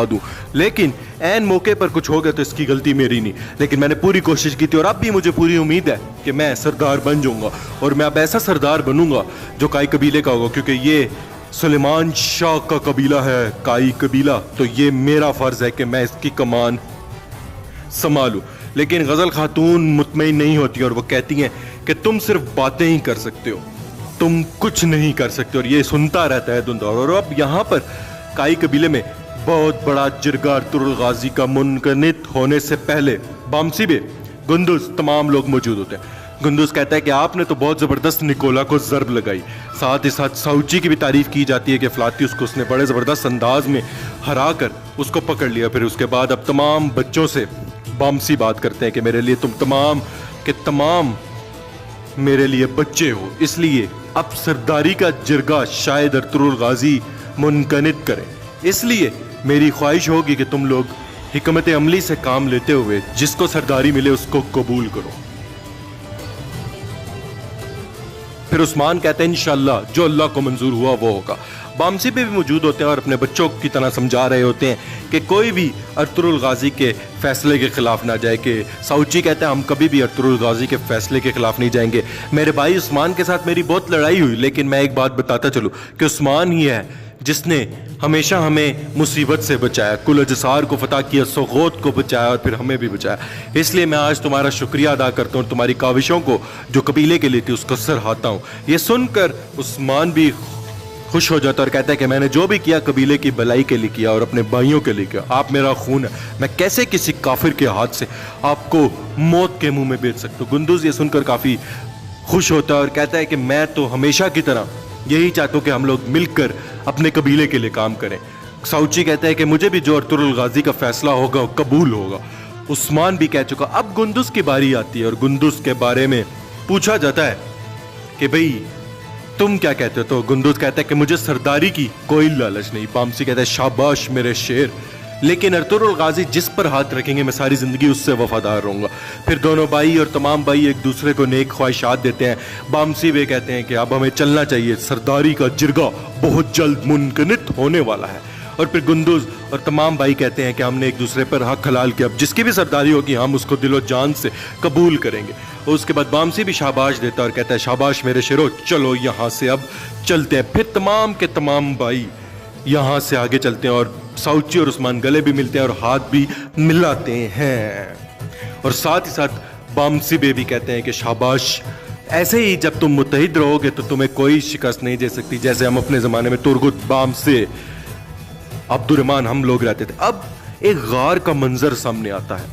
दूं, लेकिन ऐन मौके पर कुछ हो गया तो इसकी गलती मेरी नहीं। लेकिन मैंने पूरी कोशिश की थी और अब भी मुझे पूरी उम्मीद है कि मैं सरदार बन जाऊंगा और मैं अब ऐसा सरदार बनूंगा जो काई कबीले का होगा, क्योंकि ये सुलेमान शाह का कबीला है, काई कबीला। तो ये मेरा फर्ज है कि मैं इसकी कमान संभालूं। लेकिन गजल खातून मुतमईन नहीं होती और वो कहती हैं कि तुम सिर्फ बातें ही कर सकते हो, तुम कुछ नहीं कर सकते। और ये सुनता रहता है धुंधौर। और अब यहाँ पर काई कबीले में बहुत बड़ा जिरगा अर्तुगरुल गाजी का मुनकनित होने से पहले बामसी बे, गुंदुज, तमाम लोग मौजूद होते हैं। गुंदुज कहता है कि आपने तो बहुत ज़बरदस्त निकोला को ज़रब लगाई। साथ ही साथ साउची की भी तारीफ की जाती है कि फ्लातियुस को उसने बड़े ज़बरदस्त अंदाज में हरा कर उसको पकड़ लिया। फिर उसके बाद अब तमाम बच्चों से बामसी बात करते हैं कि मेरे लिए तुम तमाम के तमाम मेरे लिए बच्चे हो, इसलिए अब सरदारी का जिरगा शायद अर्तुगरुल गाजी मुनकनित करें। इसलिए मेरी ख्वाहिश होगी कि तुम लोग हिकमत अमली से काम लेते हुए जिसको सरदारी मिले उसको कबूल करो। फिर उस्मान कहते हैं इंशाअल्लाह जो अल्लाह को मंजूर हुआ वो होगा। बामसी पे भी मौजूद होते हैं और अपने बच्चों की तरह समझा रहे होते हैं कि कोई भी अर्तुगरुल गाजी के फैसले के खिलाफ ना जाए। कि साउची कहते हैं हम कभी भी अर्तुगरुल गाजी के फैसले के खिलाफ नहीं जाएंगे। मेरे भाई उस्मान के साथ मेरी बहुत लड़ाई हुई, लेकिन मैं एक बात बताता चलूँ कि उस्मान ही है जिसने हमेशा हमें मुसीबत से बचाया, कुल अजसार को फतह किया, सोगोत को बचाया और फिर हमें भी बचाया। इसलिए मैं आज तुम्हारा शुक्रिया अदा करता हूँ, तुम्हारी काविशों को जो कबीले के लिए थी उसको सराहता हूँ। ये सुनकर उस्मान भी खुश हो जाता और कहता है कि मैंने जो भी किया कबीले की भलाई के लिए किया और अपने भाइयों के लिए किया। आप मेरा खून है, मैं कैसे किसी काफिर के हाथ से आपको मौत के मुंह में बेच सकता हूँ। गुंदुज ये सुनकर काफ़ी खुश होता है और कहता है कि मैं तो हमेशा की तरह यही चाहता हूँ कि हम लोग मिलकर अपने कबीले के लिए काम करें। साउची कहता है कि मुझे भी जो अर्तुगरुल गाजी का फैसला होगा वो कबूल होगा। उस्मान भी कह चुका। अब गुंदुज की बारी आती है और गुंदुज के बारे में पूछा जाता है कि भाई तुम क्या कहते हो। तो गुंदुज कहता है कि मुझे सरदारी की कोई लालच नहीं। बामसी कहता है शाबाश मेरे शेर, लेकिन अर्तुगरुल गाजी जिस पर हाथ रखेंगे मैं सारी ज़िंदगी उससे वफादार रहूँगा। फिर दोनों भाई और तमाम भाई एक दूसरे को नेक ख्वाहिशात देते हैं। बामसी वे कहते हैं कि अब हमें चलना चाहिए, सरदारी का जिरगा बहुत जल्द मुनकनित होने वाला है। और फिर गुंदुज और तमाम भाई कहते हैं कि हमने एक दूसरे पर हक हलाल किया, अब जिसकी भी सरदारी होगी हम उसको दिलो जान से कबूल करेंगे। और उसके बाद बामसी भी शाबाश देता और कहता है शाबाश मेरे शेरो, चलो यहाँ से अब चलते हैं। फिर तमाम के तमाम भाई यहाँ से आगे चलते हैं और साउची और उस्मान गले भी मिलते हैं और हाथ भी मिलाते हैं। और साथ ही साथ बामसी बे भी कहते हैं कि शाबाश, ऐसे ही जब तुम मुत्तहिद रहोगे तो तुम्हें कोई शिकस्त नहीं दे सकती, जैसे हम अपने ज़माने में तुर्गुत, बाम से अब्दुर्रहमान हम लोग रहते थे। अब एक गार का मंजर सामने आता है।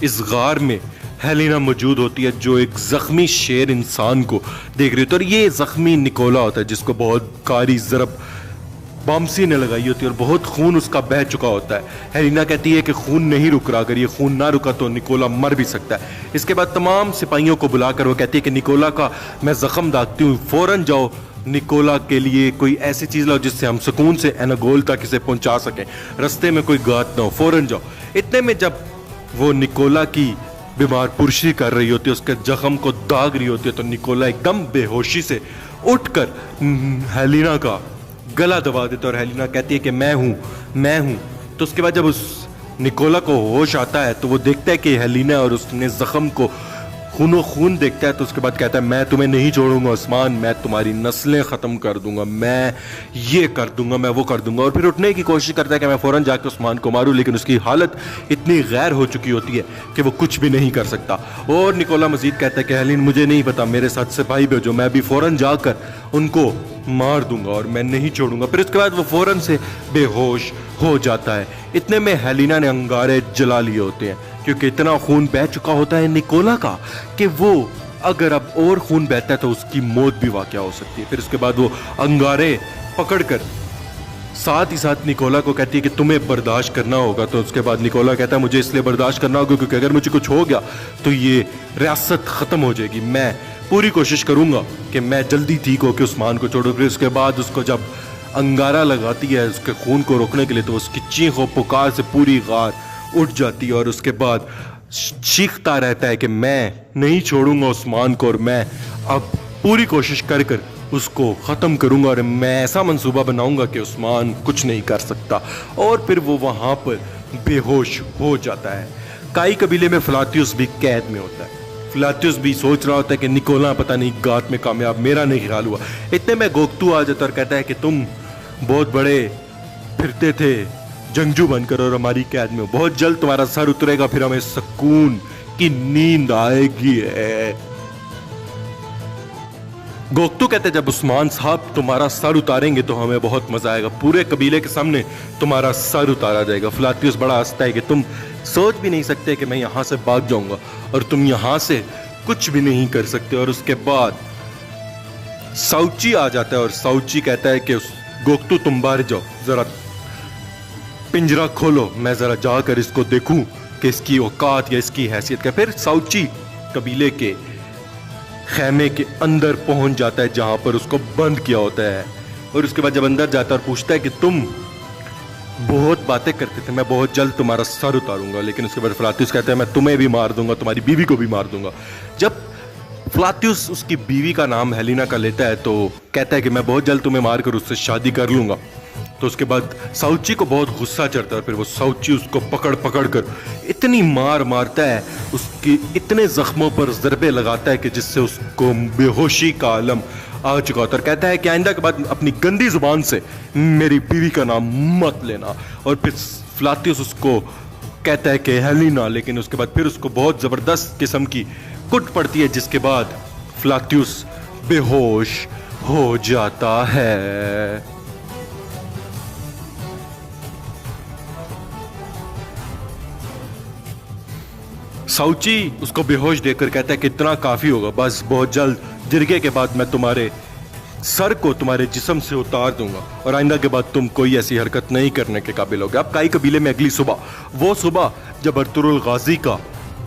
इस गार में हेलेना मौजूद होती है जो एक ज़ख्मी शेर इंसान को देख रही होती है। और ये ज़ख्मी निकोला होता है जिसको बहुत कारी ज़रब बामसी ने लगाई होती है और बहुत खून उसका बह चुका होता है। हेलेना कहती है कि खून नहीं रुक रहा, अगर ये खून ना रुका तो निकोला मर भी सकता है। इसके बाद तमाम सिपाहियों को बुलाकर वो कहती है कि निकोला का मैं ज़ख्म दागती हूँ, फ़ौरन जाओ निकोला के लिए कोई ऐसी चीज़ लाओ जिससे हम सुकून से एनागोल तक इसे पहुंचा सकें, रास्ते में कोई गात ना हो, फ़ौरन जाओ। इतने में जब वो निकोला की बीमार पुरशी कर रही होती है, उसके जख्म को दाग रही होती है, तो निकोला एकदम बेहोशी से उठकर हेलेना का गला दबा देता और हेलेना कहती है कि मैं हूँ। तो उसके बाद जब उस निकोला को होश आता है तो वो देखता है कि हेलेना और उसने जख्म को खूनो खून देखता है। तो उसके बाद कहता है मैं तुम्हें नहीं छोड़ूंगा उस्मान, मैं तुम्हारी नस्लें ख़त्म कर दूंगा, मैं ये कर दूंगा, मैं वो कर दूंगा। और फिर उठने की कोशिश करता है कि मैं फ़ौरन जाकर उस्मान को मारूं, लेकिन उसकी हालत इतनी गैर हो चुकी होती है कि वो कुछ भी नहीं कर सकता। और निकोला मजीद कहता है कि हेलेन मुझे नहीं पता, मेरे साथ सिपाही भेजो, मैं अभी फ़ौरन जाकर उनको मार दूंगा और मैं नहीं छोड़ूंगा। फिर उसके बाद वो फ़ौरन से बेहोश हो जाता है। इतने में हेलेना ने अंगारे जला लिए होते हैं क्योंकि इतना खून बह चुका होता है निकोला का कि वो अगर अब और खून बहता है तो उसकी मौत भी वाक़या हो सकती है। फिर उसके बाद वो अंगारे पकड़कर साथ ही साथ निकोला को कहती है कि तुम्हें बर्दाश्त करना होगा। तो उसके बाद निकोला कहता है मुझे इसलिए बर्दाश्त करना होगा क्योंकि अगर मुझे कुछ हो गया तो ये रियासत ख़त्म हो जाएगी। मैं पूरी कोशिश करूँगा कि मैं जल्दी ठीक हो के उस्मान को छोड़ूँ। फिर उसके बाद उसको जब अंगारा लगाती है उसके खून को रोकने के लिए तो उसकी चीख और पुकार से पूरी गार उठ जाती है और उसके बाद चीखता रहता है कि मैं नहीं छोड़ूंगा उस्मान को और मैं अब पूरी कोशिश कर कर उसको ख़त्म करूँगा और मैं ऐसा मंसूबा बनाऊँगा कि उस्मान कुछ नहीं कर सकता। और फिर वो वहाँ पर बेहोश हो जाता है। काई कबीले में फ्लातियुस भी कैद में होता है। फ्लातियुस भी सोच रहा होता है कि निकोला पता नहीं गात में कामयाब, मेरा नहीं ख्याल हुआ। इतने में गोक्तू आ जाता और कहता है कि तुम बहुत बड़े फिरते थे जंगजू बनकर और हमारी कैद में हो, बहुत जल्द तुम्हारा सर उतरेगा, फिर हमें सुकून की नींद आएगी। गोक्तू कहते जब उस्मान साहब तुम्हारा सर उतारेंगे तो हमें बहुत मजा आएगा, पूरे कबीले के सामने तुम्हारा सर उतारा जाएगा। फ्लातियुस बड़ा हंसता है कि तुम सोच भी नहीं सकते कि मैं यहाँ से भाग जाऊंगा और तुम यहाँ से कुछ भी नहीं कर सकते। और उसके बाद साउची आ जाता है और साउची कहता है कि गोक्तू तुम बाहर जाओ, जरा पिंजरा खोलो, मैं जरा जाकर इसको देखूं कि इसकी औकात या इसकी हैसियत क्या। फिर साउची कबीले के खैमे के अंदर पहुंच जाता है जहां पर उसको बंद किया होता है। और उसके बाद जब अंदर जाता है और पूछता है कि तुम बहुत बातें करते थे, मैं बहुत जल्द तुम्हारा सर उतारूंगा। लेकिन उसके बाद फ्लातियुस कहता है मैं तुम्हें भी मार दूंगा, तुम्हारी बीवी को भी मार दूंगा। जब फ्लातियुस उसकी बीवी का नाम हेलिना का लेता है तो कहता है कि मैं बहुत जल्द तुम्हें मारकर उससे शादी कर लूंगा। तो उसके बाद साउची को बहुत गुस्सा चढ़ता है। फिर वो साउची उसको पकड़ पकड़ कर इतनी मार मारता है, उसके इतने जख्मों पर ज़रबे लगाता है कि जिससे उसको बेहोशी का आलम आ चुका होता है। कहता है कि आइंदा के बाद अपनी गंदी जुबान से मेरी बीवी का नाम मत लेना। और फिर फ्लातियुस उसको कहता है कि हेलिना, लेकिन उसके बाद फिर उसको बहुत ज़बरदस्त किस्म की कुट पड़ती है, जिसके बाद फ्लातियुस बेहोश हो जाता है। साउची उसको बेहोश देखकर कहता है कि इतना काफी होगा, बस बहुत जल्द जिरगे के बाद मैं तुम्हारे सर को तुम्हारे जिस्म से उतार दूंगा और आइंदा के बाद तुम कोई ऐसी हरकत नहीं करने के काबिल होगे। अब काई कबीले में अगली सुबह, वो सुबह जब अर्तुरुल गाजी का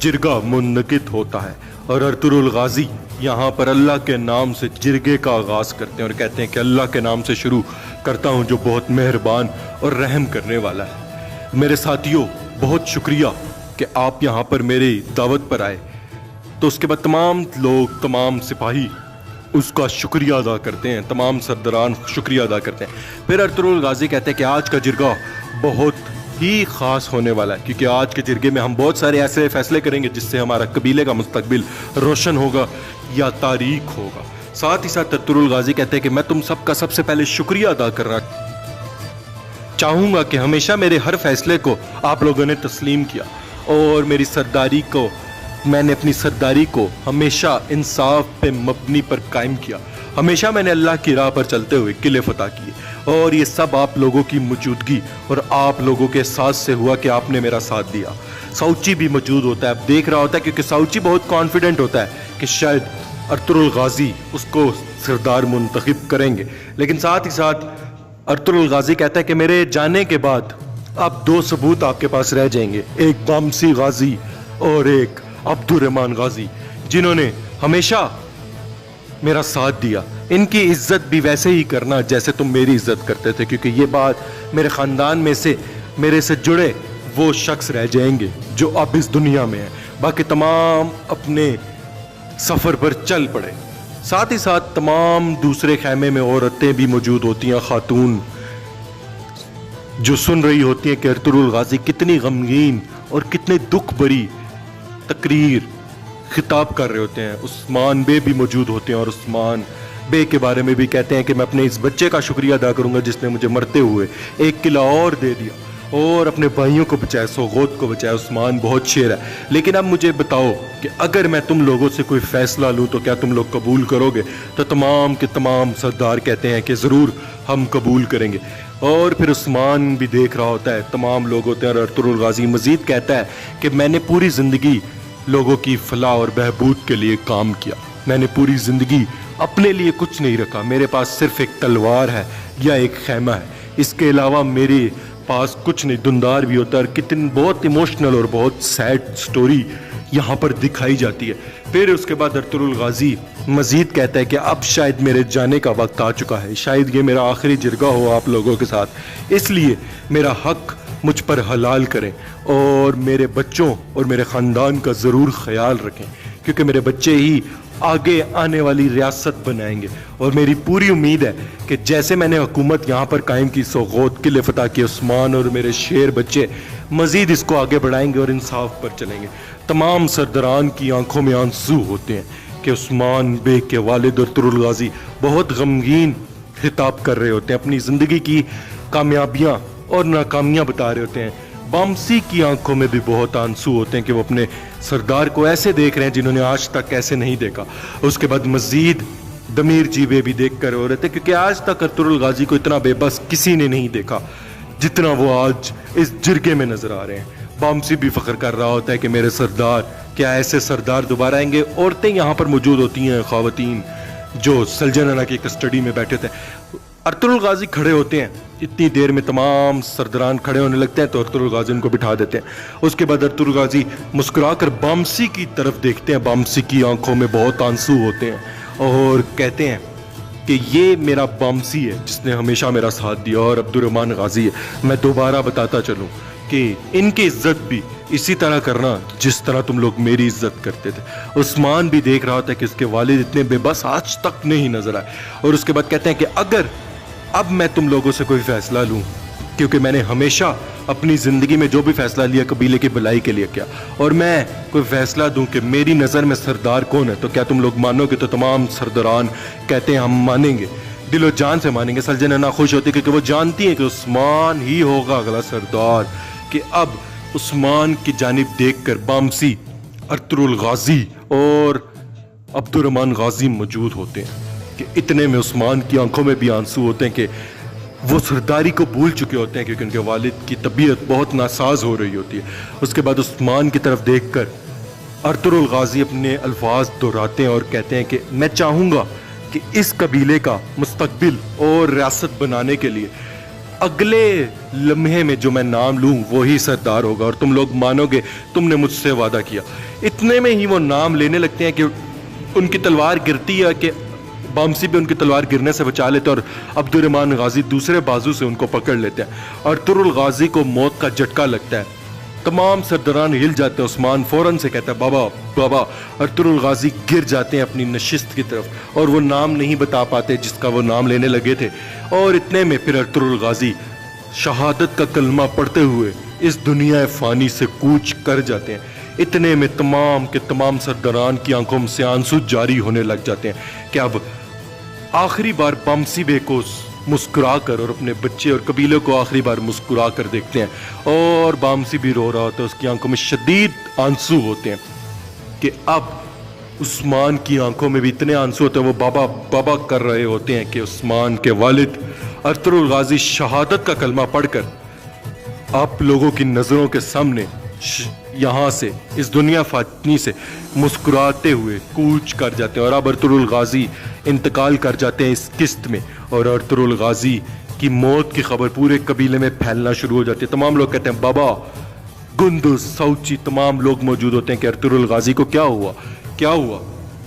जिरगा मुनक़िद होता है और अर्तुरुल गाजी यहाँ पर अल्लाह के नाम से जिरगे का आगाज करते हैं और कहते हैं कि अल्लाह के नाम से शुरू करता हूँ जो बहुत मेहरबान और रहम करने वाला है। मेरे साथियों, बहुत शुक्रिया कि आप यहाँ पर मेरी दावत पर आए। तो उसके बाद तमाम लोग, तमाम सिपाही उसका शुक्रिया अदा करते हैं, तमाम सरदारान शुक्रिया अदा करते हैं। फिर अर्तुरुल गाजी कहते हैं कि आज का जिरगा बहुत ही ख़ास होने वाला है, क्योंकि आज के जिरगे में हम बहुत सारे ऐसे फैसले करेंगे जिससे हमारा कबीले का मुस्तकबिल रोशन होगा या तारीख होगा। साथ ही साथ अर्तुरुल गाजी कहते हैं कि मैं तुम सबका सबसे पहले शुक्रिया अदा करना चाहूँगा कि हमेशा मेरे हर फैसले को आप लोगों ने तस्लीम किया और मेरी सरदारी को, मैंने अपनी सरदारी को हमेशा इंसाफ पे मबनी पर कायम किया। हमेशा मैंने अल्लाह की राह पर चलते हुए किले फतह किए और ये सब आप लोगों की मौजूदगी और आप लोगों के साथ से हुआ कि आपने मेरा साथ दिया। साउची भी मौजूद होता है, अब देख रहा होता है, क्योंकि साउची बहुत कॉन्फिडेंट होता है कि शायद अर्तुरुल गाजी उसको सरदार मुंतखब करेंगे। लेकिन साथ ही साथ अर्तुरुल गाजी कहता है कि मेरे जाने के बाद अब दो सबूत आपके पास रह जाएंगे, एक बामसी गाजी और एक अब्दुर्रहमान गाजी, जिन्होंने हमेशा मेरा साथ दिया। इनकी इज्जत भी वैसे ही करना जैसे तुम मेरी इज्जत करते थे, क्योंकि ये बात मेरे ख़ानदान में से मेरे से जुड़े वो शख्स रह जाएंगे जो अब इस दुनिया में है। बाकी तमाम अपने सफ़र पर चल पड़े। साथ ही साथ तमाम दूसरे खैमे में औरतें भी मौजूद होती हैं, खातून, जो सुन रही होती हैं कि अर्तुरुल गाजी कितनी गमगीन और कितने दुख भरी तकरीर खिताब कर रहे होते हैं। उस्मान बे भी मौजूद होते हैं और उस्मान बे के बारे में भी कहते हैं कि मैं अपने इस बच्चे का शुक्रिया अदा करूंगा जिसने मुझे मरते हुए एक किला और दे दिया और अपने भाइयों को बचाया, सोगोत को बचाया। उस्मान बहुत शेर है। लेकिन अब मुझे बताओ कि अगर मैं तुम लोगों से कोई फैसला लूँ तो क्या तुम लोग कबूल करोगे? तो तमाम के तमाम सरदार कहते हैं कि ज़रूर हम कबूल करेंगे। और फिर उस्मान भी देख रहा होता है, तमाम लोग होते हैं। और अर्तुरुल गाजी मजीद कहता है कि मैंने पूरी ज़िंदगी लोगों की फलाह और बहबूद के लिए काम किया, मैंने पूरी ज़िंदगी अपने लिए कुछ नहीं रखा। मेरे पास सिर्फ एक तलवार है या एक खैमा है, इसके अलावा मेरे पास कुछ नहीं। दुंदार भी होता है। कितनी बहुत इमोशनल और बहुत सैड स्टोरी यहाँ पर दिखाई जाती है। फिर उसके बाद अर्तुरुल गाजी मजीद कहता है कि अब शायद मेरे जाने का वक्त आ चुका है, शायद ये मेरा आखिरी जिरगा हो आप लोगों के साथ, इसलिए मेरा हक मुझ पर हलाल करें और मेरे बच्चों और मेरे ख़ानदान का ज़रूर ख्याल रखें, क्योंकि मेरे बच्चे ही आगे आने वाली रियासत बनाएंगे। और मेरी पूरी उम्मीद है कि जैसे मैंने हुकूमत यहाँ पर कायम की, सोगोत किले फतह की, उस्मान और मेरे शेर बच्चे मज़ीद इसको आगे बढ़ाएंगे और इंसाफ पर चलेंगे। तमाम सरदारान की आंखों में आंसू होते हैं कि उस्मान बेग के वालिद अर्तुरुल गाजी बहुत गमगीन खिताब कर रहे होते हैं, अपनी ज़िंदगी की कामयाबियाँ और नाकामियाँ बता रहे होते हैं। बामसी की आंखों में भी बहुत आंसू होते हैं कि वो अपने सरदार को ऐसे देख रहे हैं जिन्होंने आज तक ऐसे नहीं देखा। उसके बाद मज़ीद दमीर जीबे भी देख कर हो रहे थे, क्योंकि आज तक अर्तुरुल गाजी को इतना बेबस किसी ने नहीं देखा जितना वो आज इस जिरगे में नज़र आ रहे हैं। बामसी भी फ़ख्र कर रहा होता है कि मेरे सरदार, क्या ऐसे सरदार दोबारा आएंगे। औरतें यहाँ पर मौजूद होती हैं, ख़वातीन जो सल्जनना की कस्टडी में बैठे थे। अर्तुरुल गाजी खड़े होते हैं, इतनी देर में तमाम सरदारान खड़े होने लगते हैं तो अर्तुरुल गाजी उनको बिठा देते हैं। उसके बाद अर्तुरुल गाजी मुस्कुराकर बामसी की तरफ देखते हैं। बामसी की आंखों में बहुत आंसू होते हैं और कहते हैं कि ये मेरा बामसी है जिसने हमेशा मेरा साथ दिया और अब्दुर्रहमान गाजी है। मैं दोबारा बताता चलूँ कि इनकी इज्जत भी इसी तरह करना जिस तरह तुम लोग मेरी इज्जत करते थे। उस्मान भी देख रहा था कि उसके वालिद इतने बेबस आज तक नहीं नजर आए। और उसके बाद कहते हैं कि अगर अब मैं तुम लोगों से कोई फैसला लूं, क्योंकि मैंने हमेशा अपनी ज़िंदगी में जो भी फैसला लिया कबीले की भलाई के लिए किया, और मैं कोई फैसला दूं कि मेरी नज़र में सरदार कौन है, तो क्या तुम लोग मानोगे? तो तमाम सरदारान कहते हैं हम मानेंगे, दिलो जान से मानेंगे। सल्जनना खुश होती है क्योंकि वो जानती है कि उस्मान ही होगा अगला सरदार। कि अब उस्मान की जानिब देखकर बामसी, अर्तुरुल गाजी और अब्दुर्रहमान गाजी मौजूद होते हैं कि इतने में उस्मान की आंखों में भी आंसू होते हैं कि वो सरदारी को भूल चुके होते हैं क्योंकि उनके वालिद की तबीयत बहुत नासाज हो रही होती है। उसके बाद उस्मान की तरफ देखकर अर्तुरुल गाजी अपने अल्फाज दोहराते हैं और कहते हैं कि मैं चाहूँगा कि इस कबीले का मुस्तकबिल और रियासत बनाने के लिए अगले लम्हे में जो मैं नाम लूँ वही सरदार होगा और तुम लोग मानोगे, तुमने मुझसे वादा किया। इतने में ही वो नाम लेने लगते हैं कि उनकी तलवार गिरती है कि बामसी भी उनकी तलवार गिरने से बचा लेते हैं और अब्दुर्रहमान गाजी दूसरे बाजू से उनको पकड़ लेते हैं। अर्तुरुल गाजी को मौत का झटका लगता है, तमाम सरदारान हिल जाते हैं। उस्मान फौरन से कहता है बाबा बाबा। अर्तुरुल गाजी गिर जाते हैं अपनी नशिस्त की तरफ और वो नाम नहीं बता पाते जिसका वो नाम लेने लगे थे। और इतने में फिर अर्तुरुल गाजी शहादत का कलमा पढ़ते हुए इस दुनिया फ़ानी से कूच कर जाते हैं। इतने में तमाम के तमाम सरदारान की आंखों से आंसू जारी होने लग जाते हैं कि अब आखिरी बार बामसी बे को मुस्कुरा कर और अपने बच्चे और कबीले को आखिरी बार मुस्कुरा कर देखते हैं। और बामसी भी रो रहा होता है, उसकी आंखों में शदीद आंसू होते हैं कि अब उस्मान की आंखों में भी इतने आंसू होते हैं, वो बाबा बाबा कर रहे होते हैं कि उस्मान के वालिद अर्तुरुल गाजी शहादत का कलमा पढ़कर आप लोगों की नज़रों के सामने यहाँ से, इस दुनिया फानी से मुस्कुराते हुए कूच कर जाते हैं। और अब अर्तुरुल गाजी इंतकाल कर जाते हैं इस किस्त में और अर्तुरुल गाजी की मौत की खबर पूरे कबीले में फैलना शुरू हो जाती है। तमाम लोग कहते हैं बाबा, गुंदुज, सौची, तमाम लोग मौजूद होते हैं कि अर्तुरुल गाजी को क्या हुआ, क्या हुआ।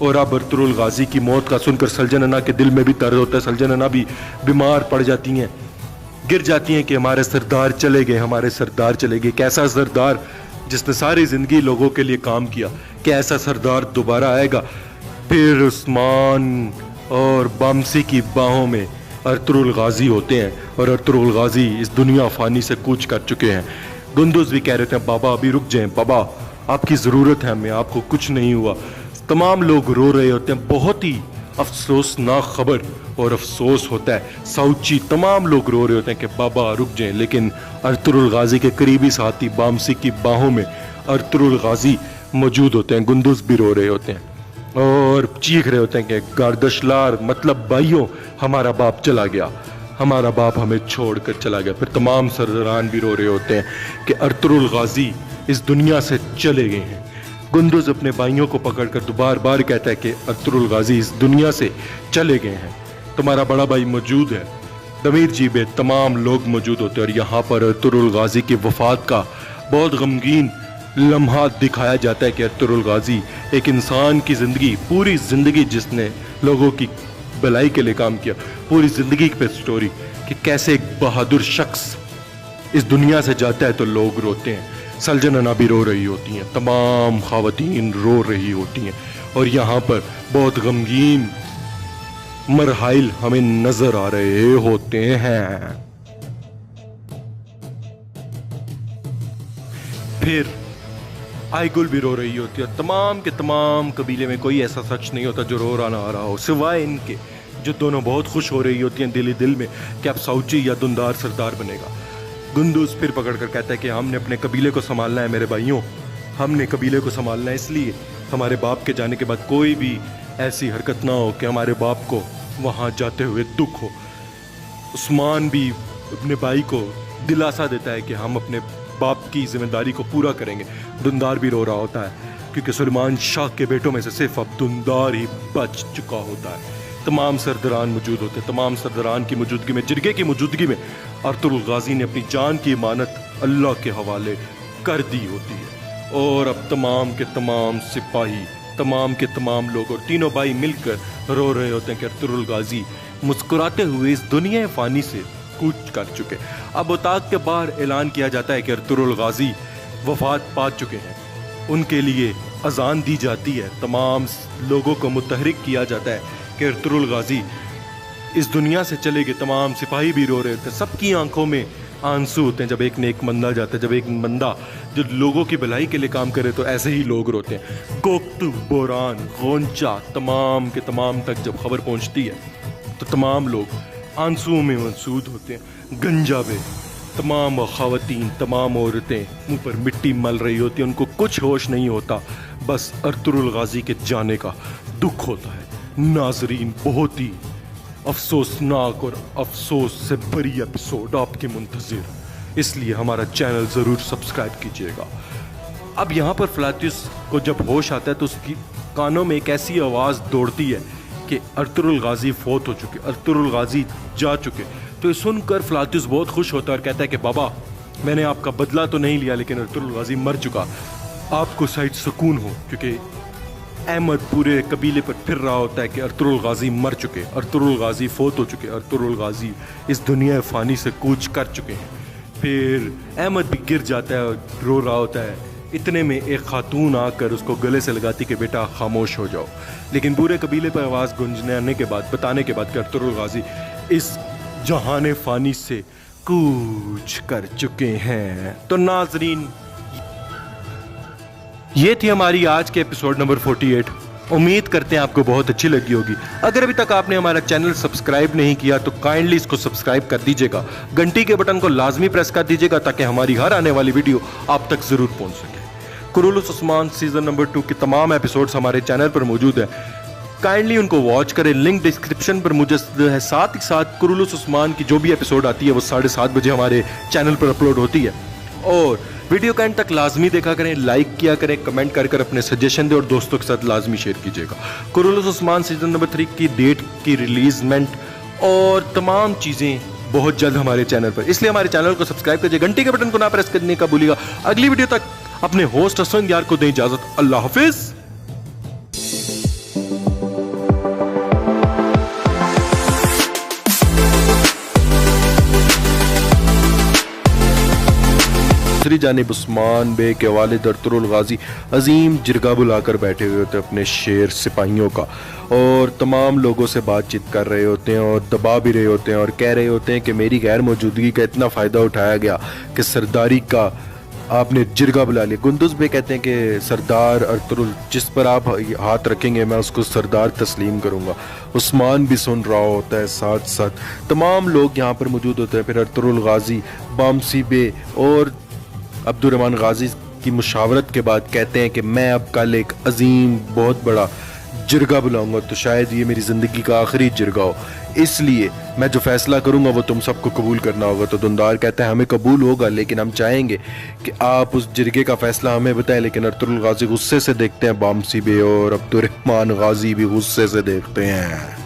और अब अर्तुरुल गाजी की मौत का सुनकर सल्जनना के दिल में भी दर्द होता है। सल्जनना भी बीमार पड़ जाती हैं, गिर जाती हैं कि हमारे सरदार चले गए, हमारे सरदार चले गए। कैसा सरदार जिसने सारी ज़िंदगी लोगों के लिए काम किया, क्या ऐसा सरदार दोबारा आएगा? फिर उस्मान और बामसी की बाहों में अर्तुरुल गाजी होते हैं और अर्तुरुल गाजी इस दुनिया फ़ानी से कूच कर चुके हैं। गुंदुज भी कह रहे थे बाबा अभी रुक जाएं, बाबा आपकी ज़रूरत है हमें, आपको कुछ नहीं हुआ। तमाम लोग रो रहे होते हैं, बहुत ही अफसोसनाक खबर और अफसोस होता है। साउची, तमाम लोग रो रहे होते हैं कि बाबा रुक जाएं, लेकिन अर्तुरुल गाजी के करीबी साथी बामसी की बाहों में अर्तुरुल गाजी मौजूद होते हैं। गुंदुज भी रो रहे होते हैं और चीख रहे होते हैं कि गार्दशलार, मतलब भाइयों, हमारा बाप चला गया, हमारा बाप हमें छोड़कर चला गया। फिर तमाम सरदारान भी रो रहे होते हैं कि अर्तुरुल गाजी इस दुनिया से चले गए हैं। गुंदुज अपने भाइयों को पकड़कर बार बार कहता है कि अर्तुरुल गाजी इस दुनिया से चले गए हैं, तुम्हारा बड़ा भाई मौजूद है, दमीर जीबे, तमाम लोग मौजूद होते हैं। और यहाँ पर अर्तुरुल गाजी की वफात का बहुत गमगीन लम्हा दिखाया जाता है कि अर्तुरुल गाजी एक इंसान की ज़िंदगी, पूरी ज़िंदगी जिसने लोगों की भलाई के लिए काम किया, पूरी ज़िंदगी पे स्टोरी कि कैसे एक बहादुर शख्स इस दुनिया से जाता है तो लोग रोते हैं। सल्जनना भी रो रही होती हैं, तमाम ख़वातीन रो रही होती हैं और यहाँ पर बहुत गमगीन मरहाइल हमें नजर आ रहे होते हैं। फिर आईगुल भी रो रही होती है। तमाम के तमाम कबीले में कोई ऐसा शख्स नहीं होता जो रो रहा ना आ रहा हो, सिवाय इनके, जो दोनों बहुत खुश हो रही होती हैं दिल ही दिल में कि अब साउची या दुंदार सरदार बनेगा। गुंदुज फिर पकड़ कर कहता है कि हमने अपने कबीले को संभालना है मेरे भाइयों, हमने कबीले को संभालना है, इसलिए हमारे बाप के जाने के बाद कोई भी ऐसी हरकत ना हो कि हमारे बाप को वहाँ जाते हुए दुख हो। उस्मान भी अपने भाई को दिलासा देता है कि हम अपने बाप की जिम्मेदारी को पूरा करेंगे। दुंदार भी रो रहा होता है क्योंकि सुलेमान शाह के बेटों में से सिर्फ अब दुंदार ही बच चुका होता है। तमाम सरदारान मौजूद होते हैं। तमाम सरदारान की मौजूदगी में, जिरगे की मौजूदगी में, अर्तुगरुल गाजी ने अपनी जान की इमानत अल्लाह के हवाले कर दी होती है। और अब तमाम के तमाम सिपाही, तमाम के तमाम लोग और तीनों भाई मिलकर रो रहे होते हैं कि अर्तुगरुल गाजी मुस्कुराते हुए इस दुनिया फानी से कूच कर चुके। अब उताक के बाहर ऐलान किया जाता है कि अर्तुगरुल गाजी वफात पा चुके हैं। उनके लिए अजान दी जाती है। तमाम लोगों को मुतहरिक किया जाता है कि अर्तुगरुल गाजी इस दुनिया से चले गए। तमाम सिपाही भी रो रहे थे, सबकी आंखों में आंसू होते हैं जब एक नेक बंदा जाता है। जब एक बंदा जो लोगों की भलाई के लिए काम करे तो ऐसे ही लोग रोते हैं। कोख्तू, बोरान, गोंचा, तमाम के तमाम तक जब खबर पहुंचती है तो तमाम लोग आंसुओं में मंसूद होते हैं। गंजाबे, तमाम ख़वातीन, तमाम औरतें मुंह पर मिट्टी मल रही होती हैं। उनको कुछ होश नहीं होता, बस अर्तुगरुल गाजी के जाने का दुख होता है। नाजरीन, बहुत ही अफसोसनाक और अफसोस से भरी एपिसोड आपके मुंतज़िर, इसलिए हमारा चैनल ज़रूर सब्सक्राइब कीजिएगा। अब यहाँ पर फ्लातियुस को जब होश आता है तो उसकी कानों में एक ऐसी आवाज़ दौड़ती है कि अर्तुगरुल गाजी फौत हो चुके, अर्तुगरुल गाजी जा चुके। तो ये सुनकर फ्लातियुस बहुत खुश होता है और कहता है कि बाबा, मैंने आपका बदला तो नहीं लिया, लेकिन अर्तुगरुल गाजी मर चुका, आपको शायद सुकून हो। क्योंकि अहमद पूरे कबीले पर फिर रहा होता है कि अर्तुगरुल गाजी मर चुके, अर्तुगरुल गाजी फौत हो चुके, अर्तुगरुल गाजी इस दुनिया फ़ानी से कूच कर चुके हैं। फिर अहमद भी गिर जाता है और रो रहा होता है। इतने में एक खातून आकर उसको गले से लगाती कि बेटा खामोश हो जाओ। लेकिन पूरे कबीले पर आवाज़ गुंजने के बाद, बताने के बाद कि अर्तुगरुल गाजी इस जहान फ़ानी से कूच कर चुके हैं। तो नाजरीन, ये थी हमारी आज के एपिसोड नंबर 48। उम्मीद करते हैं आपको बहुत अच्छी लगी होगी। अगर अभी तक आपने हमारा चैनल सब्सक्राइब नहीं किया तो काइंडली इसको सब्सक्राइब कर दीजिएगा। घंटी के बटन को लाजमी प्रेस कर दीजिएगा ताकि हमारी हर आने वाली वीडियो आप तक ज़रूर पहुंच सके। कुरुलुस उस्मान सीजन नंबर 2 के तमाम एपिसोड्स हमारे चैनल पर मौजूद है, काइंडली उनको वॉच करें। लिंक डिस्क्रिप्शन पर मौजूद है। साथ ही साथ कुरुलुस उस्मान की जो भी एपिसोड आती है वो 7:30 बजे हमारे चैनल पर अपलोड होती है। और वीडियो का एंड तक लाजमी देखा करें, लाइक किया करें, कमेंट कर अपने सजेशन दें और दोस्तों के साथ लाजमी शेयर कीजिएगा। कुरुलुस उस्मान सीजन नंबर 3 की डेट की रिलीजमेंट और तमाम चीज़ें बहुत जल्द हमारे चैनल पर, इसलिए हमारे चैनल को सब्सक्राइब कीजिए। घंटी के बटन को ना प्रेस करने का भूलिएगा। अगली वीडियो तक अपने होस्ट असद यार को दें इजाजत। अल्लाह हाफिज। दूसरी जानिब उस्मान बे के वालिद अर्तुगरुल गाजी अजीम जिरगा बुलाकर बैठे हुए होते अपने शेर सिपाहियों का, और तमाम लोगों से बातचीत कर रहे होते हैं और दबा भी रहे होते हैं और कह रहे होते हैं कि मेरी गैर मौजूदगी का इतना फ़ायदा उठाया गया कि सरदारी का आपने जिरगा बुला लिया। गुंदुज बे कहते हैं कि सरदार अर्तुगरुल, जिस पर आप हाथ रखेंगे मैं उसको सरदार तस्लीम करूँगा। उस्मान भी सुन रहा होता है, साथ साथ तमाम लोग यहाँ पर मौजूद होते हैं। फिर अर्तुगरुल गाजी, बामसी बे और अब्दुर्रहमान गाजी की मुशावरत के बाद कहते हैं कि मैं अब कल एक अजीम बहुत बड़ा जिरगा बुलाऊंगा, तो शायद ये मेरी ज़िंदगी का आखिरी जिरगा हो, इसलिए मैं जो फैसला करूंगा वो तुम सबको कबूल करना होगा। तो दुंदार कहता है हमें कबूल होगा, लेकिन हम चाहेंगे कि आप उस जिरगे का फैसला हमें बताएं। लेकिन अर्तुगरुल गाजी गुस्से से देखते हैं, बामसी बे और अब्दुर्रहमान गाजी भी गुस्से से देखते हैं।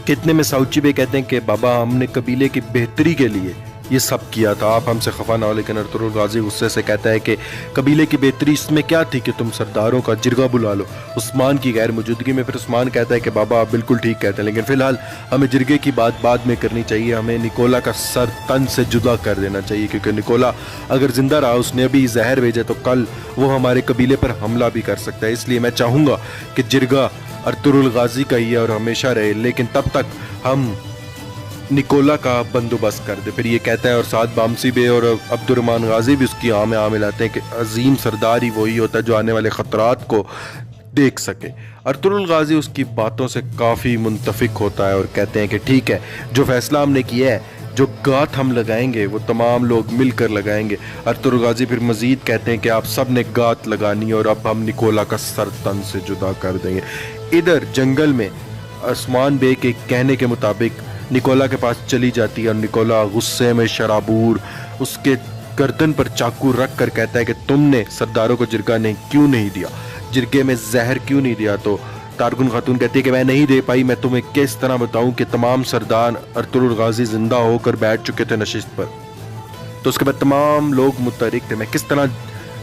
कितने में साउची बे कहते हैं कि बाबा, हमने कबीले की बेहतरी के लिए ये सब किया था, आप हमसे खफा ना हो। लेकिन अर्तुगरुल गाजी गुस्से से कहता है कि कबीले की बेहतरी इसमें क्या थी कि तुम सरदारों का जिरगा बुला लो उस्मान की गैर मौजूदगी में। फिर उस्मान कहता है कि बाबा आप बिल्कुल ठीक कहते हैं, लेकिन फ़िलहाल हमें जिरगे की बात बाद में करनी चाहिए। हमें निकोला का सर तन से जुदा कर देना चाहिए, क्योंकि निकोला अगर ज़िंदा रहा, उसने अभी जहर भेजे तो कल वो हमारे कबीले पर हमला भी कर सकता है। इसलिए मैं चाहूँगा कि जिरगा अर्तुगरुल गाजी का ही है और हमेशा रहे, लेकिन तब तक हम निकोला का बंदोबस्त कर दे। फिर ये कहता है, और साथ बामसी बे और अब्दुर्रहमान गाजी भी उसकी आम मिलाते हैं कि अजीम सरदार ही वही होता है जो आने वाले ख़तरात को देख सके। अर्तुगरुल गाजी उसकी बातों से काफ़ी मुंतफिक होता है और कहते हैं कि ठीक है, जो फैसला हमने किया है, जो गात हम लगाएंगे वो तमाम लोग मिलकर लगाएंगे। अर्तुगरुल गाजी फिर मज़ीद कहते हैं कि आप सब ने गात लगानी है और अब हम निकोला का सर तन से जुदा कर देंगे। इधर जंगल में उस्मान बे के कहने के मुताबिक निकोला के पास चली जाती है और निकोला गुस्से में शराबूर उसके गर्दन पर चाकू रख कर कहता है कि तुमने सरदारों को जिरगा क्यों नहीं दिया, जिरगे में जहर क्यों नहीं दिया। तो तारगुन खातून कहती है कि मैं नहीं दे पाई, मैं तुम्हें किस तरह बताऊं कि तमाम सरदार अर्तुगरुल गाजी जिंदा होकर बैठ चुके थे नशिस्त पर, तो उसके बाद तमाम लोग मुतहरिक थे, मैं किस तरह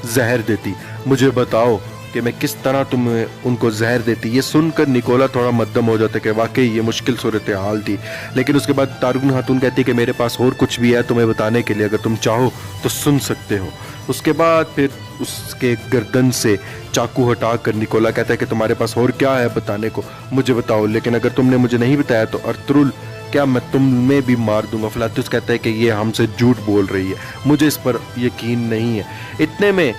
जहर देती, मुझे बताओ कि मैं किस तरह तुम उनको जहर देती। ये सुनकर निकोला थोड़ा मद्दम हो जाता है कि वाकई ये मुश्किल सूरत हाल थी। लेकिन उसके बाद तारगुन खातून कहती है कि मेरे पास और कुछ भी है तुम्हें बताने के लिए, अगर तुम चाहो तो सुन सकते हो। उसके बाद फिर उसके गर्दन से चाकू हटा कर निकोला कहता है कि तुम्हारे पास और क्या है बताने को, मुझे बताओ, लेकिन अगर तुमने मुझे नहीं बताया तो अर्तुगरुल क्या मैं तुम्हें भी मार दूंगा। फिलातुस कहता है कि ये हमसे झूठ बोल रही है, मुझे इस पर यकीन नहीं है। इतने में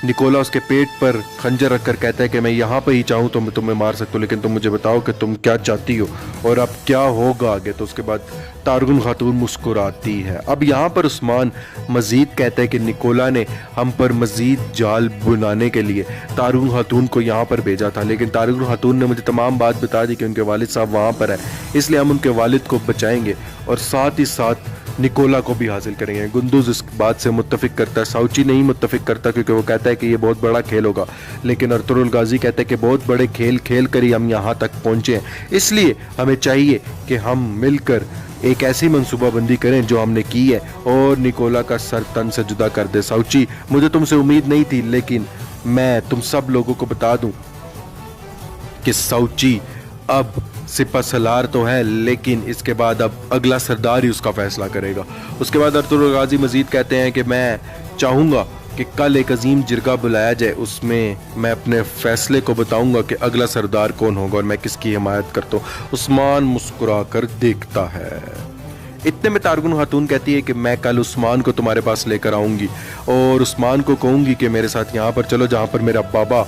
निकोला उसके पेट पर खंजर रखकर कहता है कि मैं यहाँ पर ही चाहूँ तो मैं तुम्हें मार सकता हूँ, लेकिन तुम मुझे बताओ कि तुम क्या चाहती हो और अब क्या होगा आगे। तो उसके बाद तारगुन खातून मुस्कुराती है। अब यहाँ पर उस्मान मज़ीद कहता है कि निकोला ने हम पर मज़ीद जाल बुनाने के लिए तारगुन खातून को यहाँ पर भेजा था, लेकिन तारगुन खातून ने मुझे तमाम बात बता दी कि उनके वालिद साहब वहाँ पर है, इसलिए हम उनके वालिद को बचाएंगे और साथ ही साथ निकोला को भी हासिल करेंगे। गुंदुज इस बात से मुत्तफिक करता है, साउची नहीं मुत्तफिक करता, क्योंकि वो कहता है कि ये बहुत बड़ा खेल होगा। लेकिन अर्तुगरुल गाजी कहता है कि बहुत बड़े खेल खेल कर ही हम यहाँ तक पहुँचे हैं, इसलिए हमें चाहिए कि हम मिलकर एक ऐसी मनसूबाबंदी करें जो हमने की है और निकोला का सर तन से जुदा कर दे। साउची, मुझे तुमसे उम्मीद नहीं थी, लेकिन मैं तुम सब लोगों को बता दूं कि साउची अब सिपा सलार तो है, लेकिन इसके बाद अब अगला सरदार ही उसका फैसला करेगा। उसके बाद अर्तुगरुल गाजी मजीद कहते हैं कि मैं चाहूँगा कि कल एक अजीम जिरगा बुलाया जाए, उसमें मैं अपने फैसले को बताऊंगा कि अगला सरदार कौन होगा और मैं किसकी हिमायत करता हूँ। उस्मान मुस्कुरा कर देखता है। इतने में तारगुन खातून कहती है कि मैं कल उस्मान को तुम्हारे पास लेकर आऊँगी और उस्मान को कहूँगी कि मेरे साथ यहाँ पर चलो जहाँ पर मेरा बाबा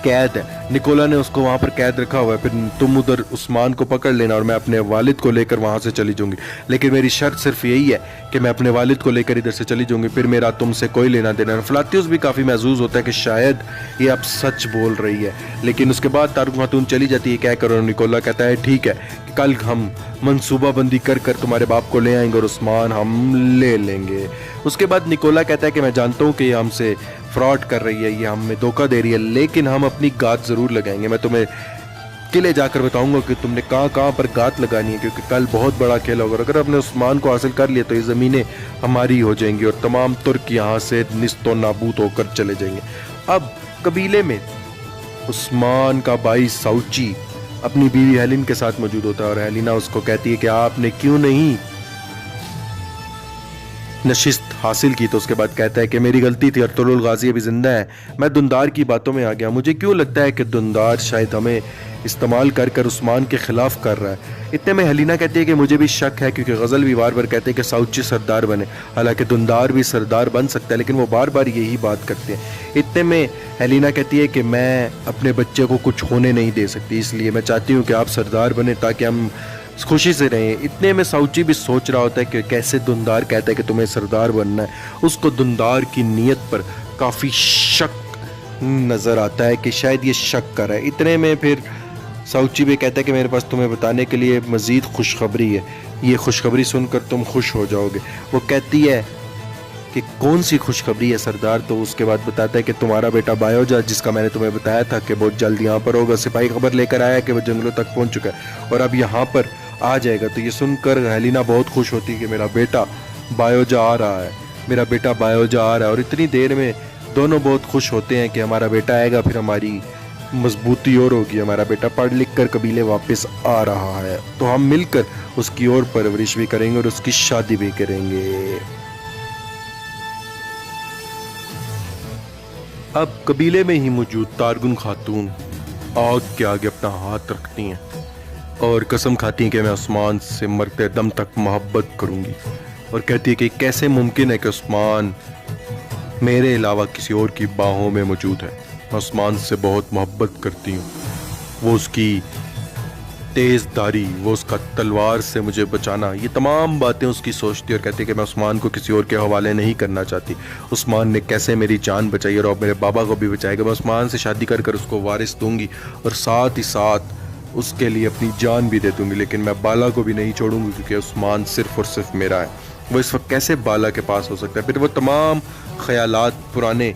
कैद है। निकोला ने उसको वहाँ पर कैद रखा हुआ है, फिर तुम उधर उस्मान को पकड़ लेना और मैं अपने वालिद को लेकर वहाँ से चली जाऊँगी, लेकिन मेरी शर्त सिर्फ यही है कि मैं अपने वालिद को लेकर इधर से चली जाऊँगी, फिर मेरा तुमसे कोई लेना देना। फिलातुस भी काफ़ी महसूस होता है कि शायद ये अब सच बोल रही है, लेकिन उसके बाद तारगुन खातून चली जाती है। क्या करो? निकोला कहता है ठीक है, कल हम मनसूबाबंदी कर कर तुम्हारे बाप को ले आएंगे और उस्मान हम ले लेंगे। उसके बाद निकोला कहता है कि मैं जानता हूँ कि ये हमसे फ्रॉड कर रही है, ये हमें धोखा दे रही है, लेकिन हम अपनी गात ज़रूर लगाएंगे। मैं तुम्हें किले जाकर बताऊंगा कि तुमने कहाँ कहाँ पर गात लगानी है, क्योंकि कल बहुत बड़ा खेल होगा। अगर हमने उस्मान को हासिल कर लिया तो ये ज़मीनें हमारी हो जाएंगी और तमाम तुर्क यहाँ से निस्तो नाबूद होकर चले जाएंगे। अब कबीले में उस्मान का भाई साउची अपनी बीवी हेलिन के साथ मौजूद होता है और हेलिना उसको कहती है कि आपने क्यों नहीं नशिस्त हासिल की। तो उसके बाद कहता है कि मेरी गलती थी, अर्तुगरुल गाजी अभी जिंदा है, मैं दुंदार की बातों में आ गया। मुझे क्यों लगता है कि दुंदार शायद हमें इस्तेमाल कर कर उस्मान के खिलाफ कर रहा है। इतने में हेलिना कहती है कि मुझे भी शक है, क्योंकि गज़ल भी बार बार कहते हैं कि साउची सरदार बने, हालांकि दुंदार भी सरदार बन सकता है, लेकिन वो बार बार यही बात करते हैं। इतने में हेलिना कहती है कि मैं अपने बच्चे को कुछ होने नहीं दे सकती, इसलिए मैं चाहती हूँ कि आप सरदार बने ताकि हम खुशी से रहें। इतने में साउची भी सोच रहा होता है कि कैसे दुंदार कहता है कि तुम्हें सरदार बनना है। उसको दुंदार की नीयत पर काफ़ी शक नज़र आता है कि शायद ये शक कर रहा है। इतने में फिर साउची भी कहता है कि मेरे पास तुम्हें बताने के लिए मज़ीद खुशखबरी है, ये खुशखबरी सुनकर तुम खुश हो जाओगे। वो कहती है कि कौन सी खुशखबरी है सरदार? तो उसके बाद बताता है कि तुम्हारा बेटा बायोजा, जिसका मैंने तुम्हें बताया था कि बहुत जल्द यहाँ पर होगा, सिपाही खबर लेकर आया कि वो जंगलों तक पहुँच चुका है और अब यहाँ पर आ जाएगा। तो ये सुनकर हेलिना बहुत खुश होती है कि मेरा बेटा बायोजा आ रहा है, मेरा बेटा बायोजा आ रहा है। और इतनी देर में दोनों बहुत खुश होते हैं कि हमारा बेटा आएगा, फिर हमारी मजबूती और होगी, हमारा बेटा पढ़ लिख कर कबीले वापस आ रहा है, तो हम मिलकर उसकी और परवरिश भी करेंगे और उसकी शादी भी करेंगे। अब कबीले में ही मौजूद तारगुन खातून आग के आगे अपना हाथ रखती हैं और कसम खाती हैं कि मैं उस्मान से मरते दम तक मोहब्बत करूंगी, और कहती है कि कैसे मुमकिन है कि उस्मान मेरे अलावा किसी और की बाहों में मौजूद है। मैं उस्मान से बहुत मोहब्बत करती हूँ, वो उसकी तेज़ धारी, वो उसका तलवार से मुझे बचाना, ये तमाम बातें उसकी सोचती और कहती है कि मैं उस्मान को किसी और के हवाले नहीं करना चाहती। उस्मान ने कैसे मेरी जान बचाई और अब मेरे बाबा को भी बचाएगा। मैं उस्मान से शादी कर कर उसको वारिस दूंगी और साथ ही साथ उसके लिए अपनी जान भी दे दूंगी, लेकिन मैं बाला को भी नहीं छोड़ूंगी क्योंकि उस्मान सिर्फ और सिर्फ मेरा है। वो इस वक्त कैसे बाला के पास हो सकता है? फिर वो तमाम ख्यालात पुराने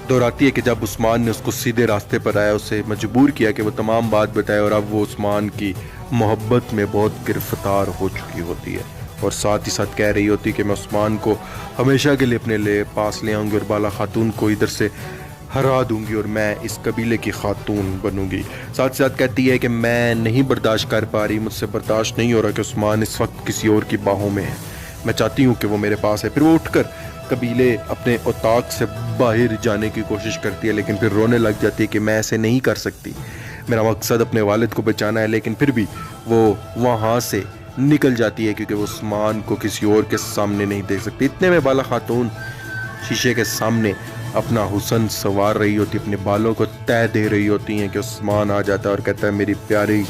दोहराती है कि जब उस्मान ने उसको सीधे रास्ते पर आया, उसे मजबूर किया कि वो तमाम बात बताए, और अब वो उस्मान की मोहब्बत में बहुत गिरफ्तार हो चुकी होती है और साथ ही साथ कह रही होती कि मैं उस्मान को हमेशा के लिए अपने लिए पास ले आऊँगी और बाला खातून को इधर से हरा दूंगी और मैं इस कबीले की खातून बनूंगी। साथ ही साथ कहती है कि मैं नहीं बर्दाश्त कर पा रही, मुझसे बर्दाश्त नहीं हो रहा कि उस्मान इस वक्त किसी और की बाहों में है, मैं चाहती हूँ कि वो मेरे पास है। फिर वो उठकर कबीले अपने औताक से बाहर जाने की कोशिश करती है, लेकिन फिर रोने लग जाती है कि मैं ऐसे नहीं कर सकती, मेरा मकसद अपने वालिद को बचाना है। लेकिन फिर भी वो वहाँ से निकल जाती है क्योंकि वो उस्मान को किसी और के सामने नहीं देख सकती। इतने में बाला खातून शीशे के सामने अपना हुस्न संवार रही होती, अपने बालों को तय दे रही होती हैं कि उस्मान आ जाता है और कहता है मेरी प्यारी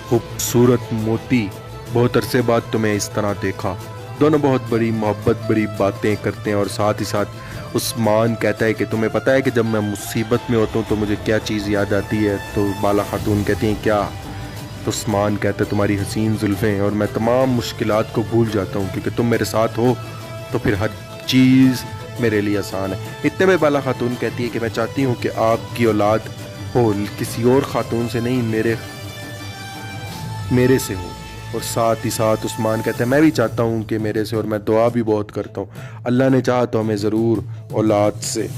खूबसूरत मोती, बहुत अरसे बाद तुम्हें इस तरह देखा। दोनों बहुत बड़ी मोहब्बत बड़ी बातें करते हैं और साथ ही साथ उस्मान कहता है कि तुम्हें पता है कि जब मैं मुसीबत में होता हूँ तो मुझे क्या चीज़ याद आती है? तो बाला खातून कहती हैं क्या? तो उस्मान कहता है तुम्हारी हसीन जुल्फ़ें, और मैं तमाम मुश्किलात को भूल जाता हूँ क्योंकि तुम मेरे साथ हो तो फिर हर चीज़ मेरे लिए आसान है। इतने में बाला खातून कहती है कि मैं चाहती हूँ कि आपकी औलाद हो किसी और खातून से नहीं, मेरे से हो। और साथ ही साथ उस्मान कहते हैं मैं भी चाहता हूँ कि मेरे से, और मैं दुआ भी बहुत करता हूँ, अल्लाह ने चाहा तो हमें ज़रूर औलाद से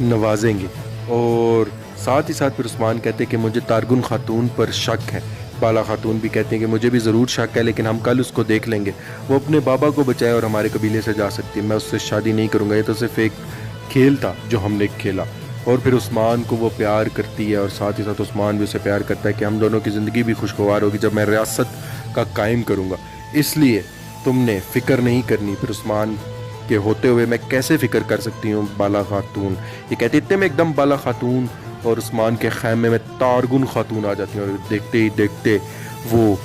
नवाजेंगे। और साथ ही साथ फिर उस्मान कहते हैं कि मुझे तारगुन खातून पर शक है। बाला खातून भी कहते हैं कि मुझे भी ज़रूर शक है, लेकिन हम कल उसको देख लेंगे, वो अपने बाबा को बचाए और हमारे कबीले से जा सकती है, मैं उससे शादी नहीं करूँगा, ये तो सिर्फ एक खेल था जो हमने खेला। और फिर उस्मान को वो प्यार करती है और साथ ही साथ उस्मान भी उसे प्यार करता है कि हम दोनों की ज़िंदगी भी खुशगवार होगी जब मैं रियासत का कायम करूँगा, इसलिए तुमने फ़िक्र नहीं करनी। फिर उस्मान के होते हुए मैं कैसे फ़िक्र कर सकती हूँ बाला खातून, ये कहते इतने में एकदम बाला खातून और उस्मान के खैमे में तारगुन खातून आ जाती हैं और देखते ही देखते वो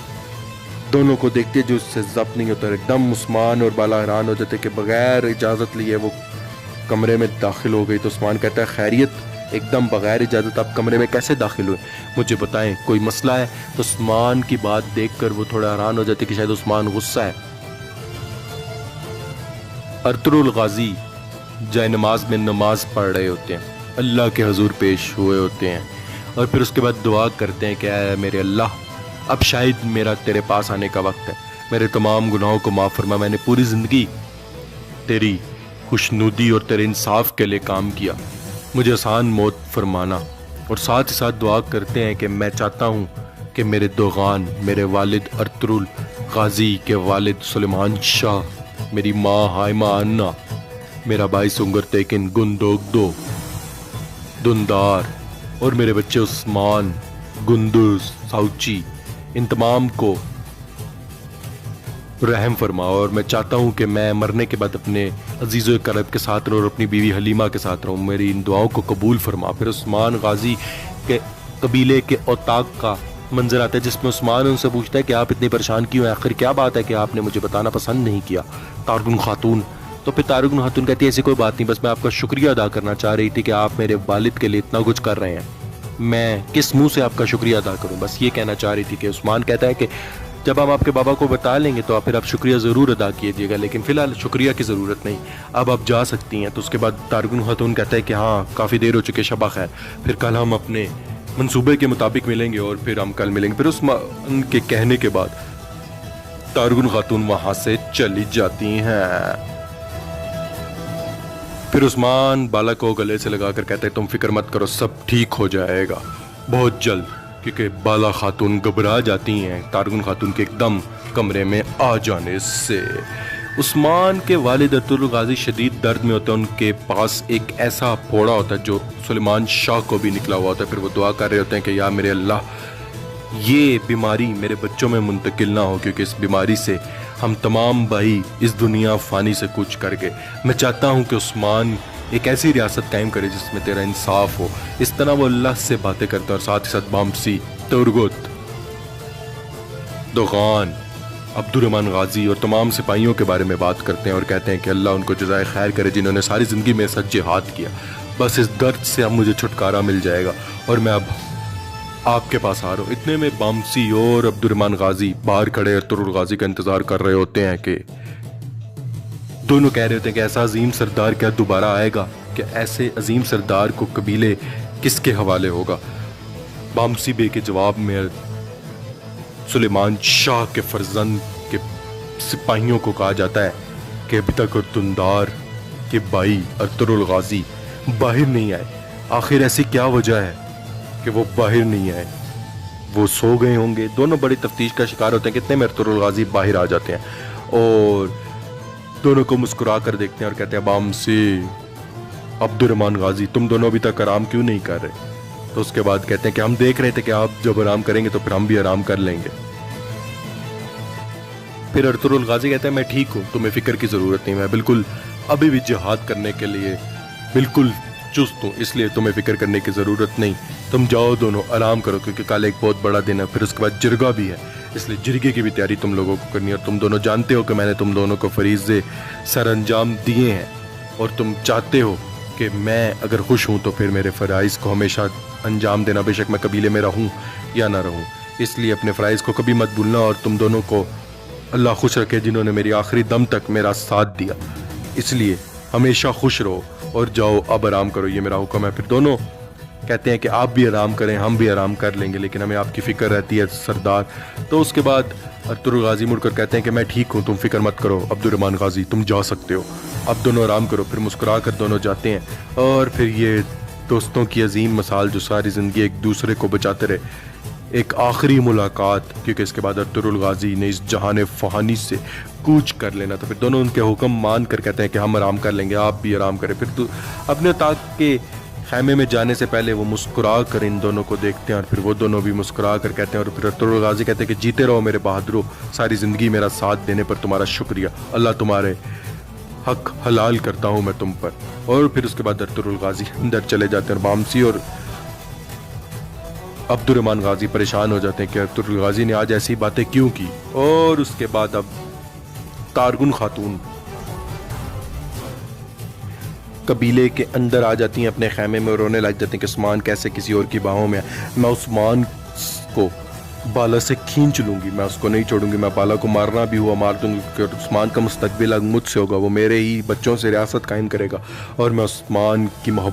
दोनों को देखते जो उससे ज़ब्त नहीं होता, एकदम उस्मान और बाला हैरान हो जाते कि बग़ैर इजाज़त लिए वो कमरे में दाखिल हो गई। तो उस्मान कहता है खैरियत? एकदम बग़ैर इजाज़त आप कमरे में कैसे दाखिल हुए, मुझे बताएं, कोई मसला है? तो उस्मान की बात देखकर वो थोड़ा हैरान हो जाते कि शायद उस्मान गुस्सा है। अर्तुरुल गाजी जाए नमाज में नमाज पढ़ रहे होते हैं, अल्लाह के हजूर पेश हुए होते हैं और फिर उसके बाद दुआ करते हैं कि ऐ मेरे अल्लाह, अब शायद मेरा तेरे पास आने का वक्त है, मेरे तमाम गुनाहों को माफ़ फरमा, मैंने पूरी ज़िंदगी तेरी खुशनुदी और तेरे इंसाफ के लिए काम किया, मुझे आसान मौत फरमाना। और साथ ही साथ दुआ करते हैं कि मैं चाहता हूँ कि मेरे दोगान, मेरे वालिद अर्तुरुल गाजी के वालिद सुलेमान शाह, मेरी माँ हाइमा अन्ना, मेरा भाई सुंगर तेकिन गुंदोगदो दुंदार और मेरे बच्चे उस्मान गुंदुज साउची, इन तमाम को रहम फरमा। और मैं चाहता हूँ कि मैं मरने के बाद अपने अजीज़ो करब के साथ रहूँ और अपनी बीवी हलीमा के साथ रहूँ, मेरी इन दुआओं को कबूल फरमा। फिर उस्मान गाजी के कबीले के औताक का मंजर आता है जिसमें उस्मान उनसे पूछता है कि आप इतनी परेशान क्यों हैं, आखिर क्या बात है कि आपने मुझे बताना पसंद नहीं किया? तारगुन खातून, तो फिर तारगुन खातून कहती है ऐसी कोई बात नहीं, बस मैं आपका शुक्रिया अदा करना चाह रही थी कि आप मेरे वालिद के लिए इतना कुछ कर रहे हैं, मैं किस मुंह से आपका शुक्रिया अदा करूं, बस ये कहना चाह रही थी। कि उस्मान कहता है कि जब हम आपके बाबा को बता लेंगे तो फिर आप शुक्रिया ज़रूर अदा कीजिएगा, लेकिन फ़िलहाल शुक्रिया की ज़रूरत नहीं, अब आप जा सकती हैं। तो उसके बाद तारगुन खातून कहता है कि हाँ काफ़ी देर हो चुकी है, शबा खैर, फिर कल हम अपने मंसूबे के मुताबिक मिलेंगे और फिर हम कल मिलेंगे। फिर उस उनके कहने के बाद तारगुन खातून वहां से चली जाती हैं। फिर उस्मान बाला को गले से लगाकर कहते हैं तुम फिक्र मत करो, सब ठीक हो जाएगा बहुत जल्द, क्योंकि बाला खातून घबरा जाती हैं तारगुन खातून के एकदम कमरे में आ जाने से। उस्मान के वालिद अब्दुल गाजी शदीद दर्द में होते हैं, उनके पास एक ऐसा फोड़ा होता है जो सुलेमान शाह को भी निकला हुआ होता है। फिर वो दुआ कर रहे होते हैं कि या मेरे अल्लाह ये बीमारी मेरे बच्चों में मुंतकिल ना हो, क्योंकि इस बीमारी से हम तमाम भाई इस दुनिया फानी से कूच कर गए। मैं चाहता हूँ कि उस्मान एक ऐसी रियासत कायम करे जिसमें तेरा इंसाफ हो। इस तरह वो अल्लाह से बातें करता है और साथ ही साथ बामसी, तुर्गुत, दोगान, अब्दुर्रहमान गाजी और तमाम सिपाहियों के बारे में बात करते हैं और कहते हैं कि अल्लाह उनको जज़ाए खैर करे जिन्होंने सारी ज़िंदगी में सच जिहाद किया। बस इस दर्द से अब मुझे छुटकारा मिल जाएगा और मैं अब आपके पास आ रहा हूँ। इतने में बामसी और अब्दुर्रहमान गाजी बाहर खड़े अरतुरुल गाजी का इंतजार कर रहे होते हैं कि दोनों कह रहे होते हैं कि ऐसा अजीम सरदार क्या दोबारा आएगा, कि ऐसे अजीम सरदार को कबीले किसके हवाले होगा। बामसी बे के जवाब में सुलेमान शाह के फर्जंद के सिपाहियों को कहा जाता है कि अभी तक तुंदार के भाई अरतुरुल गाजी बाहर नहीं आए। आखिर ऐसी क्या वजह है कि वो बाहर नहीं आए? वो सो गए होंगे। दोनों बड़ी तफ्तीश का शिकार होते हैं। कितने में अरतुरुल गाजी बाहर आ जाते हैं और दोनों को मुस्कुरा कर देखते हैं और कहते हैं बामसी, अब्दुर्रहमान गाजी, तुम दोनों अभी तक आराम क्यों नहीं कर रहे? तो उसके बाद कहते हैं कि हम देख रहे थे कि आप जब आराम करेंगे तो फिर हम भी आराम कर लेंगे। फिर अरतुरुल गाजी कहते हैं मैं ठीक हूँ, तुम्हें फिक्र की ज़रूरत नहीं, मैं बिल्कुल अभी भी जिहाद करने के लिए बिल्कुल चुस्त हूँ, इसलिए तुम्हें फिक्र करने की ज़रूरत नहीं। तुम जाओ, दोनों आराम करो, क्योंकि कल एक बहुत बड़ा दिन है। फिर उसके बाद जिरगा भी है, इसलिए जिरगे की भी तैयारी तुम लोगों को करनी है। और तुम दोनों जानते हो कि मैंने तुम दोनों को फरीज़े सर अंजाम दिए हैं और तुम चाहते हो कि मैं अगर खुश हूँ तो फिर मेरे फ़राइज़ को हमेशा अंजाम देना, बेशक मैं कबीले में रहूँ या ना रहूँ। इसलिए अपने फ़राइज़ को कभी मत भूलना और तुम दोनों को अल्लाह खुश रखे जिन्होंने मेरी आखिरी दम तक मेरा साथ दिया। इसलिए हमेशा खुश रहो और जाओ, अब आराम करो, ये मेरा हुक्म है। फिर दोनों कहते हैं कि आप भी आराम करें, हम भी आराम कर लेंगे, लेकिन हमें आपकी फ़िक्र रहती है सरदार। तो उसके बाद अरतुरुल गाजी मुड़कर कहते हैं कि मैं ठीक हूँ, तुम फिक्र मत करो अब्दुर्रहमान गाजी, तुम जा सकते हो, अब दोनों आराम करो। फिर मुस्कुरा कर दोनों जाते हैं और फिर ये दोस्तों की अजीम मिसाल जो सारी ज़िंदगी एक दूसरे को बचाते रहे, एक आखिरी मुलाकात, क्योंकि इसके बाद अरतुरुल गाजी ने इस जहान फ़हानी से कूच कर लेना। तो फिर दोनों उनके हुक्म मान कर कहते हैं कि हम आराम कर लेंगे, आप भी आराम करें। फिर अपने ताक के खैमे में जाने से पहले वो मुस्कुरा कर इन दोनों को देखते हैं और फिर वो दोनों भी मुस्कुरा कर कहते हैं। और फिर अरतुरुल गाजी कहते हैं कि जीते रहो मेरे बहादुरों, सारी ज़िंदगी मेरा साथ देने पर तुम्हारा शुक्रिया, अल्लाह तुम्हारे हक हलाल करता हूँ मैं तुम पर। और फिर उसके बाद अरतुरुल गाजी अंदर चले जाते हैं। बामसी और अब्दुर्रहमान गाजी परेशान हो जाते हैं कि अरतुरुल गाजी ने आज ऐसी बातें क्यों की। और उसके बाद अब तारगुन खातून कबीले के अंदर आ जाती हैं अपने खैमे में और रोने लग जाते हैं कि उस्मान कैसे किसी और की बाहों में है। मैं उस्मान को बाला से खींच लूँगी, मैं उसको नहीं छोड़ूंगी, मैं बाला को मारना भी हुआ मार दूंगी, क्योंकि उस्मान का मुस्तकबिल अब मुझसे होगा, वो मेरे ही बच्चों से रियासत कायम करेगा और मैं उस्मान की मोहब्बत